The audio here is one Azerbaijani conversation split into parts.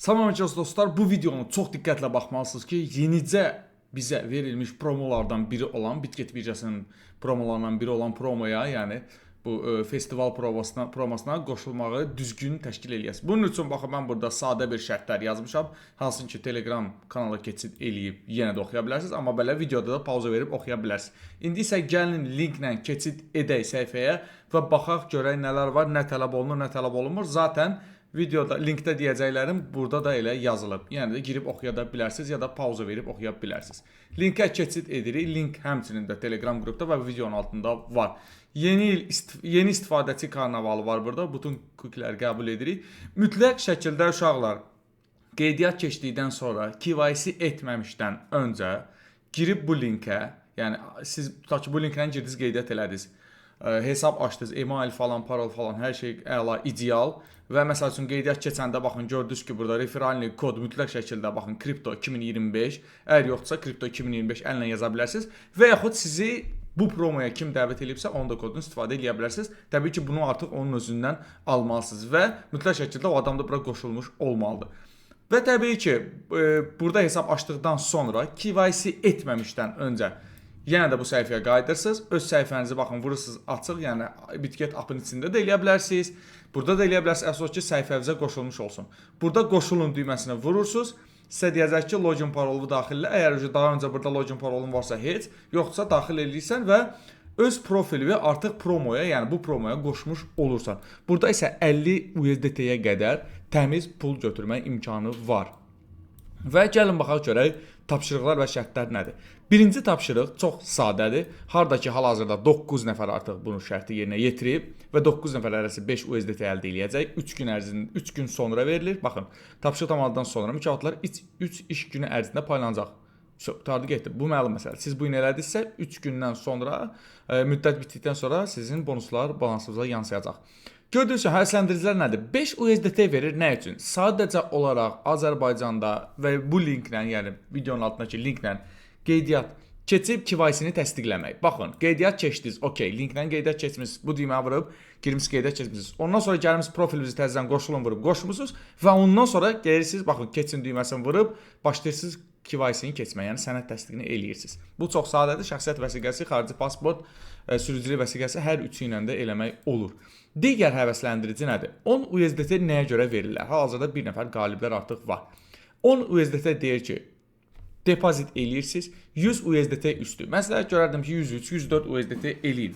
Salamünaleyküm dostlar, bu videonu çox diqqətlə baxmalısınız ki, yenicə bizə verilmiş promolardan biri olan, Bitget birjasının promolarından biri olan promoya, yəni bu festival promosuna qoşulmağı düzgün təşkil eləyəsiniz. Bunun üçün baxın, mən burada sadə bir şərtlər yazmışam. Hansı ki, Telegram kanala keçid eləyib yenə də oxuya bilərsiniz, amma belə videoda da pauza verib oxuya bilərsiniz. İndi isə gəlin linklə keçid edək səhifəyə və baxaq görək nələr var, nə tələb olunur, nə tələb olunmur. Zaten videoda, linkdə deyəcəklərim burada da elə yazılıb. Yəni də girib oxuya da bilərsiniz ya da pauza verib oxuya bilərsiniz. Linkə keçid edirik. Link həmçinin də Telegram qrupda və videonun altında var. Yeni istifadəçi karnavalı var burada. Bütün cookieləri qəbul edirik. Mütləq şəkildə uşaqlar qeydiyyat keçdikdən sonra KYC etməmişdən öncə girib bu linkə, yəni siz tutaq ki, bu linklə girdiniz, qeydiyyat elədiniz. Hesab açdınız, email falan, parol falan, hər şey əla, ideal və məsəl üçün qeydiyyat keçəndə baxın, gördünüz ki, burada referalni kod mütləq şəkildə baxın, Crypto 2025, əgər yoxdursa Crypto 2025 əllə yaza bilərsiniz və yaxud sizi bu promoya kim dəvət edibsə, onun da kodunu istifadə edə bilərsiniz. Təbii ki, bunu artıq onun özündən almalısınız və mütləq şəkildə o adam da bura qoşulmuş olmalıdır. Və təbii ki, burada hesab açdıqdan sonra KYC etməmişdən öncə yenə də bu səhifəyə qayıdırsınız. Öz səhifənizi baxın, vurursunuz açıq, yəni Bitget appın içində də eləyə bilərsiniz. Burada da eləyə bilərsiniz, əsas ki, səhifəvizə qoşulmuş olsun. Burada qoşulun düyməsinə vurursunuz. Sizə deyəcək ki, login parolu daxillə. Əgər daha öncə burada login parolun varsa heç, yoxsa daxil edirsən və öz profili artıq promoya, yəni bu promoya qoşmuş olursan. Burada isə 50 USDT-yə qədər təmiz pul götürmək imkanı var. Və gəlin baxaq görək tapşırıqlar və şərtlər nədir. Birinci tapşırıq çox sadədir. Harda ki, hal-hazırda 9 nəfər artıq bunu şərti yerinə yetirib və 9 nəfər arası 5 USDT əldə edəcək. 3 gün sonra verilir. Baxın, tapşırıq tamamladıqdan sonra mükafatlar 3 iş günü ərzində paylanacaq. Qurtardı getdi. Bu məlum məsələ. Siz bu gün elədinizsə 3 gündən sonra, müddət bitdikdən sonra sizin bonuslar balansınıza yansıyacaq. Gördüyünüz kimi, həvəsləndiricilər nədir? 5 USDT verir nə üçün? Sadəcə olaraq Azərbaycanda və bu linklə, yəni videonun altındakı linklə qeydiyyat keçib KYC-ni təsdiqləmək. Baxın, qeydiyyat keçdiniz, okey, linklə qeydiyyat keçmisiniz, bu düyməyə vurub, girmişsiniz, qeydiyyat keçmisiniz. Ondan sonra gəlmişsiniz, profilinizi təzədən qoşulun vurub, qoşmusunuz və ondan sonra gelirsiniz, baxın, keçin düyməsini vurub, başlayırsınız KYC-ni keçməyə, yəni sənəd təsdiqini eləyirsiniz. Bu çox sadədir, şəxsiyyət vəsiqəsi, xarici pasport, sürücülük vəsiqəsi hər üçü ilə də eləmək olur. Digər həvəsləndirici nədir? 10 USDT nəyə görə verirlər? Hal-hazırda bir nəfər qaliblər artıq var. 10 USDT deyir ki, depozit eləyirsiniz, 100 USDT üstü. Məsələn, görərdim ki, 103, 104 USDT eləyin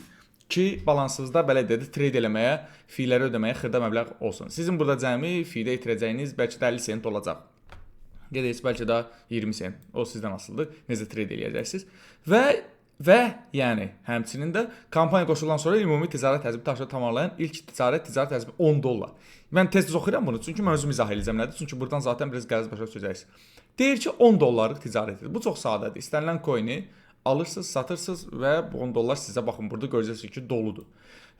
ki, balansınızda belə dedi, trade eləməyə, fiyləri ödəməyə xırda məbləğ olsun. Sizin burada cəmi fiydə itirəcəyiniz bəlkə də 50 sent olacaq. Gedəcək bəlkə də 20 sent. O sizdən asılıdır. Necə trade eləyəcəksiniz. Və yəni həmçinin də kampaniya qoşulandan sonra ümumi ticarət həcmi tapşırığı tamamlayan ilk ticarət həcmi $10. Mən tez oxuyuram bunu çünki mən özüm izah edəcəm nədir? Çünki buradan zaten biraz qəliz başa düşəcəksiniz. Deyir ki, $10 ticarət edir. Bu çox sadədir. İstənilən coin-i alırsınız, satırsınız və bu $10 sizə baxın burada görəcəksiniz ki, doludur.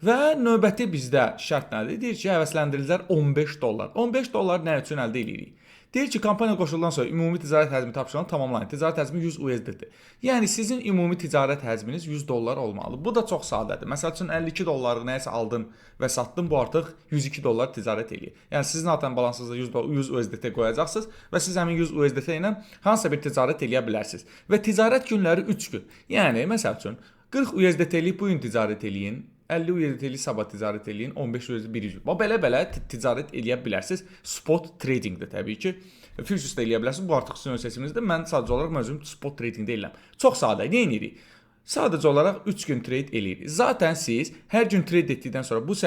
Və növbəti bizdə şərt nədir? Deyir ki, həvəsləndiricilər $15. $15 nə üçün əldə edirik? Deyir ki, kampaniya qoşuldan sonra ümumi ticarət həcmi tapşırığını tamamlayın. Ticarət həcmi 100 USDT-dir. Yəni sizin ümumi ticarət həcminiz $100 olmalıdır. Bu da çox sadədir. Məsəl üçün $52 nəyəsə aldın və satdın, bu artıq $102 ticarət eləyir. Yəni sizin zaten balansınızda 100 USDT qoyacaqsınız və siz həmin 100 USDT ilə hansısa bir ticarət eləyə bilərsiniz. Və ticarət günləri 3 gün. Yəni məsəl üçün 40 USDT-lik bu gün ticarət eləyin. 50 USDT-lik sabah ticarət eləyin, 15 USDT bir gün. Belə ticarət eləyə bilərsiniz. Spot tradingdir təbii ki. Futures-da eləyə bilərsiniz. Bu artıq sizin öz seçiminizdir. Mən sadəcə olaraq özüm spot tradingdə eləyirəm. Çox sadə. Nə edirik? Sadəcə olaraq 3 gün trade eləyirik. Zaten siz hər gün trade etdikdən sonra bu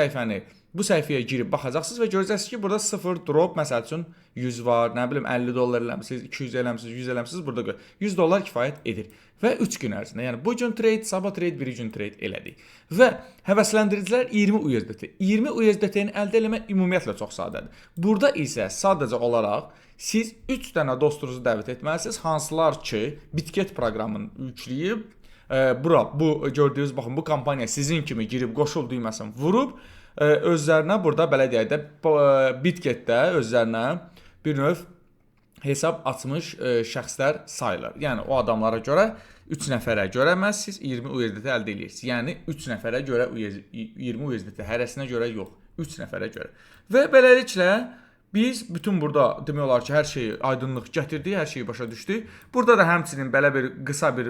səhifəyə girib baxacaqsınız və görəcəksiniz ki, burada 0 drop, məsəl üçün 100 var, nə bilim $50 eləmisiniz, 200 eləmisiniz, 100 eləmisiniz, burada görə $100 kifayət edir. Və 3 gün ərzində, yəni bu gün trade, sabah trade, bir gün trade elədik. Və həvəsləndiricilər 20 USDT. 20 USDT-ni əldə eləmək ümumiyyətlə çox sadədir. Burada isə sadəcə olaraq siz 3 dənə dostunuzu dəvət etməlisiniz, hansılar ki, Bitget proqramını yükləyib, bu gördüyünüz, baxın, bu kampaniya sizin kimi girib qoşul düyməsini vurub, özlərinə burada belə deyək də Bitgetdə özlərinə bir növ hesab açmış şəxslər sayılır. Yəni o adamlara görə 3 nəfərə görə məhz siz 20 USDT əldə edirsiniz. Yəni 3 nəfərə görə 20 USDT, hərəsinə görə yox, 3 nəfərə görə. Və beləliklə Biz bütün burada demək olar ki, hər şeyi aydınlıq gətirdik, hər şeyi başa düşdük. Burada da həmçinin belə bir qısa bir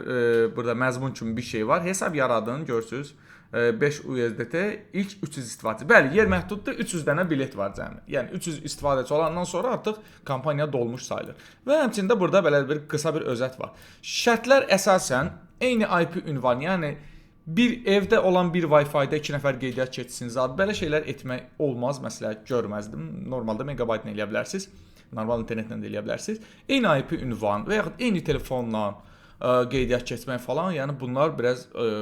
burada məzmun kimi bir şey var. Hesab yaradın, görürsüz. 5 USDT ilk 300 istifadəçi. Bəli, yer məhduddur, 300 dənə bilet var cəmi. Yəni 300 istifadəçi olandan sonra artıq kampaniya dolmuş sayılır. Və həmçində burada belə bir qısa bir özət var. Şərtlər əsasən eyni IP ünvan, yəni bir evdə olan bir Wi-Fi-də 2 nəfər qeydiyyat keçsin zad. Belə şeylər etmək olmaz, məsləhət görməzdim. Normalda megabaytla eləyə bilərsiniz. Normal internetlə də eləyə bilərsiniz. Eyni IP ünvan və yaxud eyni telefonla qeydiyyat keçmək falan, yəni bunlar biraz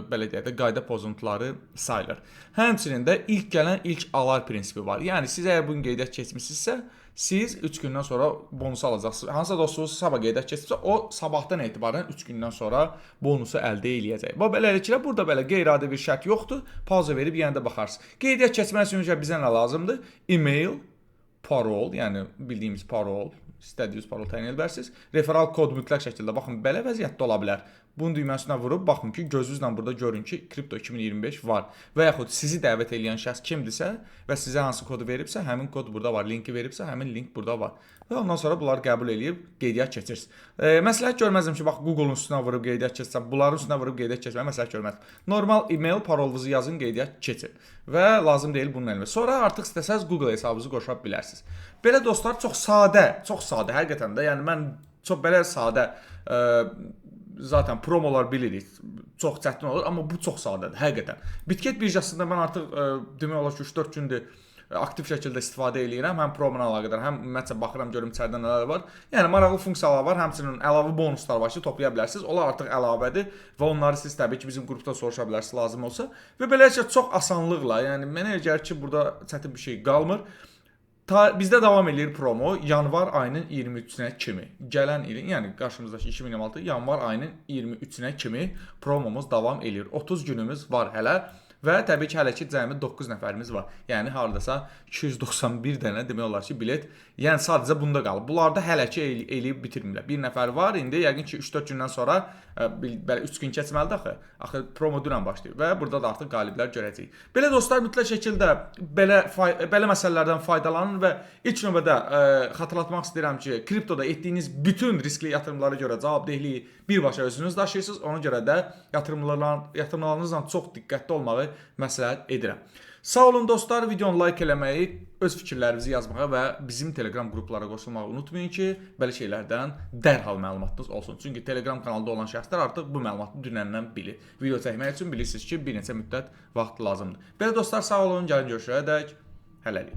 belə deyək də qayda pozuntuları sayılır. Həmçinin də ilk gələn ilk alar prinsipi var. Yəni siz əgər bu gün qeydiyyat keçmisinizsə, siz 3 gündən sonra bonusu alacaqsınız. Hansısa dostunuz sabah qeydiyyat keçibsə, o sabahdan etibarən 3 gündən sonra bonusu əldə eləyəcək. Və beləliklə burada belə qeyri-adi bir şərt yoxdur. Pauza verib yenə də baxarsınız. Qeydiyyat keçmək üçün bizə nə lazımdır? E-mail, parol, yəni bildiyimiz parol, istədiyiniz parol təyin edə bilərsiniz. Referal kod mütləq şəkildə baxın belə vəziyyətdə ola bilər. Bunun düyməsinə vurub baxın ki, gözünüzlə burada görün ki, Kripto 2025 var. Və yaxud sizi dəvət edən şəxs kimdirsə və sizə hansı kodu veribsə, həmin kod burada var. Linki veribsə, həmin link burada var. Və ondan sonra bunları qəbul edib qeydiyyat keçirsiniz. Məsləhət görməzdim ki, bax Google-un üstünə vurub qeydiyyat keçsəm, bunların üstünə vurub qeydiyyat keçməyi məsləhət görməzdim. Normal e-mail parolunuzu yazın, qeydiyyat keçin. Və lazım deyil bunun elmi. Sonra artıq istəsəz Google hesabınızı qoşa bilərsiniz. Belə dostlar çox sadə həqiqətən də. Yəni mən çox belə sadə zaten promolar bilirik. Çox çətin olur, amma bu çox sadədir həqiqətən. Bitget birjasında mən artıq demək olar ki 3-4 gündür aktiv şəkildə istifadə edirəm. Həm promo ilə əlaqədar, həm ümumiyyətlə baxıram görüm içəridə nələr var. Yəni maraqlı funksiyalar var, həmçinin əlavə bonuslar var ki, toplaya bilərsiniz. Onlar artıq əlavədir və onları siz təbii ki bizim qrupda soruşa bilərsiniz lazım olsa. Və beləliklə çox asanlıqla, yəni mənə elə gəlir ki, burada çətin bir şey qalmır. Bizdə davam edir promo yanvar ayının 23-nə kimi. Gələn ilin, yəni qarşımızdakı 2026 yanvar ayının 23-nə kimi promomuz davam edir. 30 günümüz var hələ. Və təbii ki, hələ ki cəmi 9 nəfərimiz var. Yəni hardasa 291 dənə demək olar ki, bilet. Yəni sadəcə bunda qalıb. Bunlarda hələ ki eləyib bitirmirlər. Bir nəfər var, indi yəqin ki 3-4 gündən sonra belə 3 gün keçməlidir axı. Axı promo dünən başlayıb və burada da artıq qaliblər görəcəyik. Belə dostlar mütləq şəkildə belə məsələlərdən faydalanın və ilk növbədə xatırlatmaq istəyirəm ki, kriptoda etdiyiniz bütün riskli yatırımlara görə cavabdehliyi birbaşa özünüz daşıyırsınız. Ona görə də yatırımlarınızla çox diqqətli olmağı məsləhət edirəm. Sağ olun dostlar, videonu like eləməyi, öz fikirlərinizi yazmağı və bizim Telegram qruplara qoşulmağı unutmayın ki, belə şeylərdən dərhal məlumatınız olsun. Çünki Telegram kanalda olan şəxslər artıq bu məlumatı dünəndən bilir. Video çəkmək üçün bilirsiniz ki, bir neçə müddət vaxt lazımdır. Belə dostlar, sağ olun, gəlin görüşənədək hələlik.